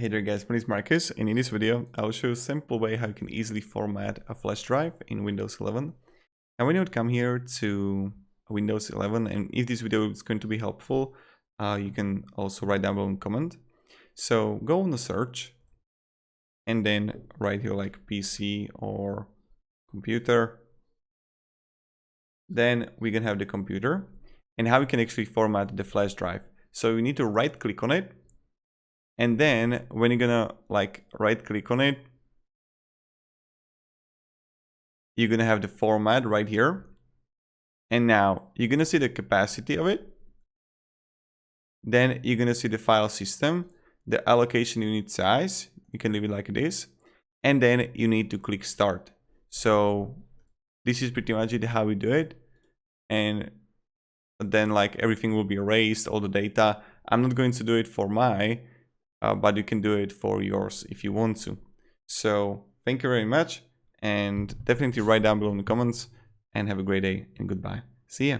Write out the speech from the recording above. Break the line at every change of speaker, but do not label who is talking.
Hey there guys, my name is Marcus, and in this video I'll show you a simple way how you can easily format a flash drive in Windows 11. And when you would come here to Windows 11, and if this video is going to be helpful, you can also write down below in comment. So go on the search and then write here like PC or computer. Then we can have the computer and how we can actually format the flash drive. So you need to right click on it. And then when you're gonna like right click on it, you're gonna have the format right here. And now you're gonna see the capacity of it. Then you're gonna see the file system, the allocation unit size. You can leave it like this. And then you need to click start. So this is pretty much it, how we do it. And then like everything will be erased, all the data. I'm not going to do it for my but you can do it for yours if you want to. So thank you very much, and definitely write down below in the comments, and have a great day and goodbye. See ya.